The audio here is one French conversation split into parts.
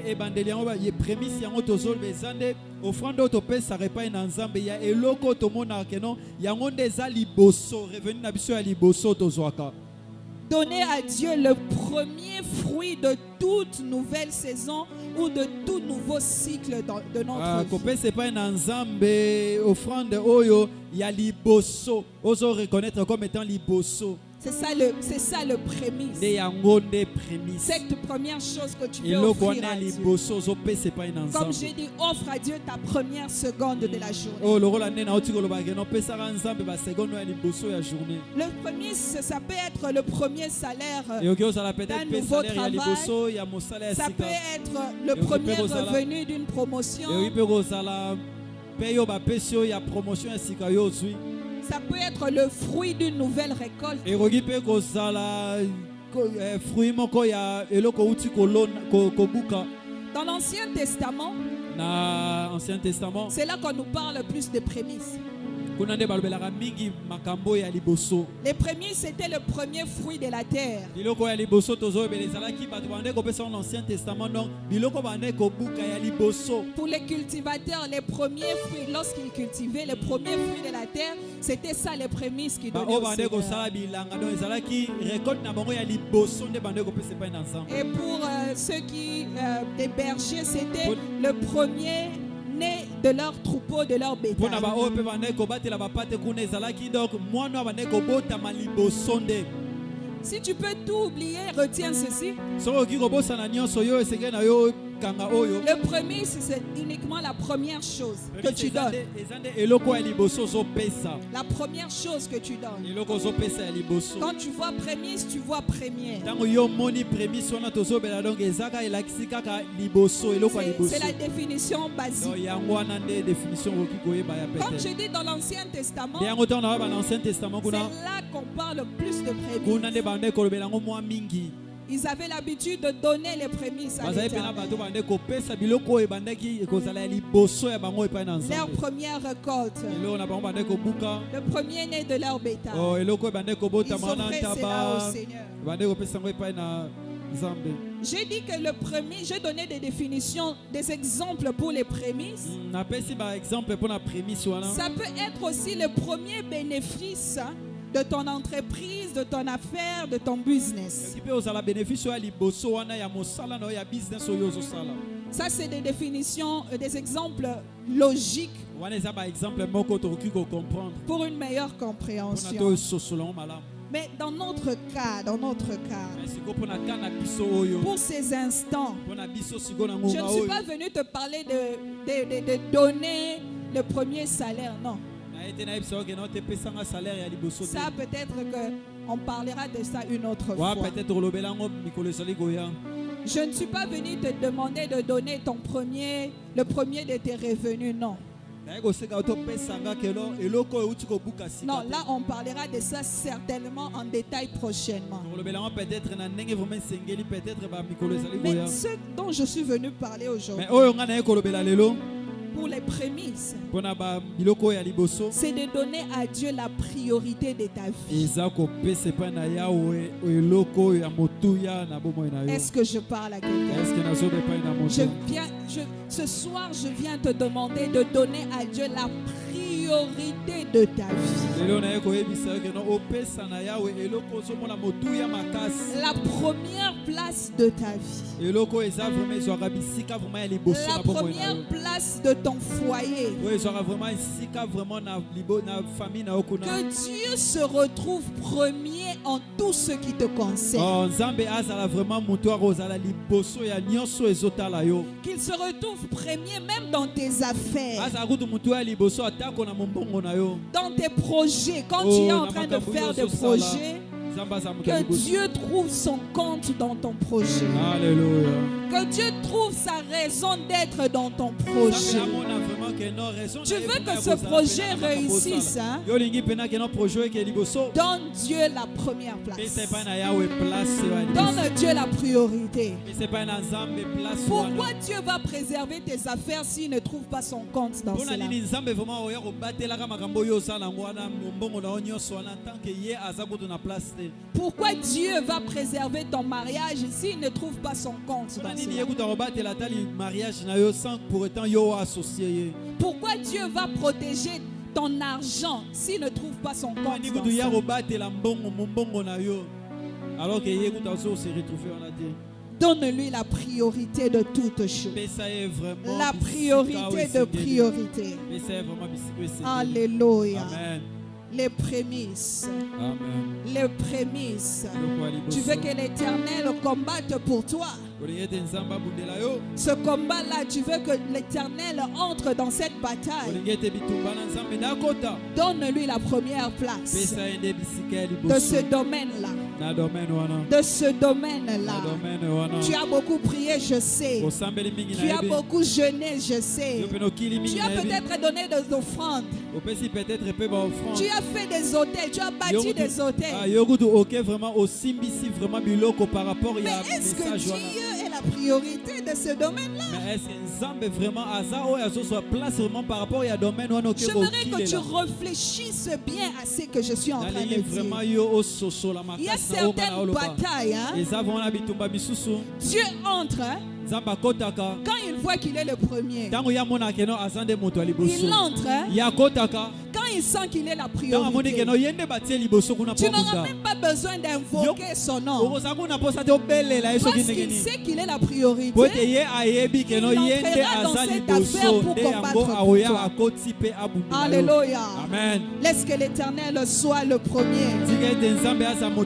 et bandeli yango ba ye prémisse yango tozol bezande offrande autopesa repa na nzambe ya eloko tomona keno yango ndeza liboso revenu na biso ya liboso tozwaka. Donner à Dieu le premier fruit de toute nouvelle saison ou de tout nouveau cycle de notre vie. Kopesa pa na nzambe offrande oyo ya liboso ozo reconnaître comme étant liboso. C'est ça le prémisse. Cette première chose que tu veux offrir à Dieu. Comme j'ai dit, offre à Dieu ta première seconde de la journée. Le premier, ça peut être le premier salaire d'un nouveau travail. Ça peut être le premier revenu d'une promotion. Ça peut être le fruit d'une nouvelle récolte. Dans l'Ancien Testament, c'est là qu'on nous parle plus de prémices. Les prémices, c'était le premier fruit de la terre. Pour les cultivateurs, les premiers fruits, lorsqu'ils cultivaient les premiers fruits de la terre, c'était ça les prémices qu'ils donnaient au Seigneur. Et pour ceux qui, des bergers, c'était le premier né de leur troupeau, de leur bétail. Si tu peux tout oublier, retiens ceci. Le premier, c'est uniquement la première chose que tu donnes. La première chose que tu donnes. Quand tu vois prémisse, tu vois première. C'est la définition basique. Comme je dis dans l'Ancien Testament, c'est là qu'on parle plus de prémices. Ils avaient l'habitude de donner les prémices à l'Éternel. Leur première récolte, le premier né de leur bétail, ils offraient cela au Seigneur. J'ai dit que le premier, j'ai donné des définitions, des exemples pour les prémices. Ça peut être aussi le premier bénéfice de ton entreprise, de ton affaire, de ton business. Ça, c'est des définitions, des exemples logiques pour une meilleure compréhension. Mais dans notre cas, pour ces instants, je ne suis pas venu te parler de donner le premier salaire, non. Ça, peut-être qu'on parlera de ça une autre fois. Je ne suis pas venu te demander de donner le premier de tes revenus, non. Non, là on parlera de ça certainement en détail prochainement. Mais ce dont je suis venu parler aujourd'hui, pour les prémices, c'est de donner à Dieu la priorité de ta vie. Est-ce que je parle à quelqu'un? Ce soir, je viens te demander de donner à Dieu la priorité de ta vie. La première place de ta vie. La première place de ton foyer. Que Dieu se retrouve premier en tout ce qui te concerne. Qu'il se retrouve premier même dans tes affaires. Dans tes projets, quand tu es en train de faire des projets, que Dieu trouve son compte dans ton projet. Alléluia. Que Dieu trouve sa raison d'être dans ton projet. Tu veux que ce projet réussisse, hein? Donne Dieu la première place. Donne Dieu la priorité. Pourquoi Dieu va préserver tes affaires s'il ne trouve pas son compte dans cela? Pourquoi Dieu va préserver ton mariage s'il ne trouve pas son compte dans cela? Pourquoi Dieu va protéger ton argent s'il ne trouve pas son compte dans cela? Donne-lui la priorité de toutes choses. La priorité de priorité. Alléluia. Amen. Les prémices. Amen. Les prémices. Tu veux que l'Éternel combatte pour toi. Ce combat-là, tu veux que l'Éternel entre dans cette bataille. Donne-lui la première place de ce domaine-là. De ce domaine-là. Tu as beaucoup prié, je sais. Tu as beaucoup jeûné, je sais. Tu as peut-être donné des offrandes. Tu as fait des hôtels, tu as bâti des hôtels. Mais est-ce que Dieu est la priorité de ce domaine-là? J'aimerais que tu réfléchisses bien à ce que je suis en train de dire. Il y a certaines batailles. Dieu entre. Quand il voit qu'il est le premier, il entre. Quand il sent qu'il est la priorité, tu n'auras même pas besoin d'invoquer son nom. Parce qu'il sait qu'il est la priorité, il entrera dans cette affaire pour combattre pour toi. Alléluia. Amen. Laisse que l'Éternel soit le premier.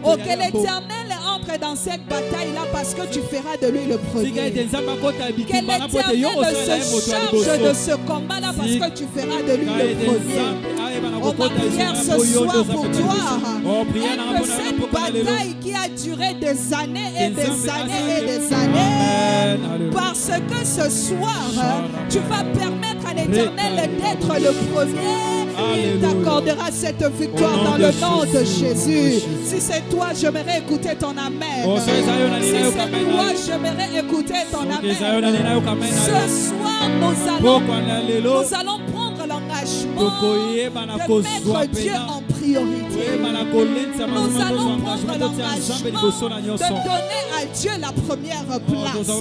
Oh, que l'Éternel entre dans cette bataille-là parce que tu feras de lui le premier. Que l'Éternel se charge de ce combat-là parce que tu feras de lui le premier. Oh, ma prière ce soir pour toi est que cette bataille qui a duré des années et des années et des années, parce que ce soir, tu vas permettre à l'Éternel d'être le premier, il t'accordera cette victoire dans le nom de Jésus. Si c'est toi, j'aimerais écouter ton amen. Si c'est toi, j'aimerais écouter ton amen. Ce soir, nous allons prendre l'engagement de mettre Dieu en priorité. Nous allons prendre l'engagement de donner à Dieu la première place.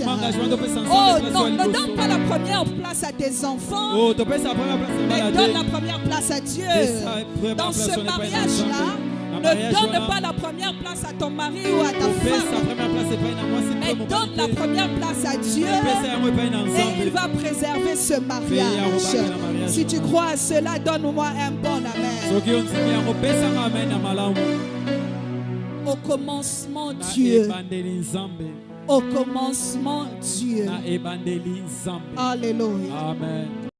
Oh non, ne donne pas la première place à tes enfants, mais donne la première place à Dieu. Dans ce mariage-là, ne donne pas la première place à ton mari ou à ta femme, mais donne la première place à Dieu et il va préserver ce mariage. Si tu crois à cela, donne-moi un bon amen. Au commencement, Dieu. Au commencement, Dieu. Alléluia. Amen.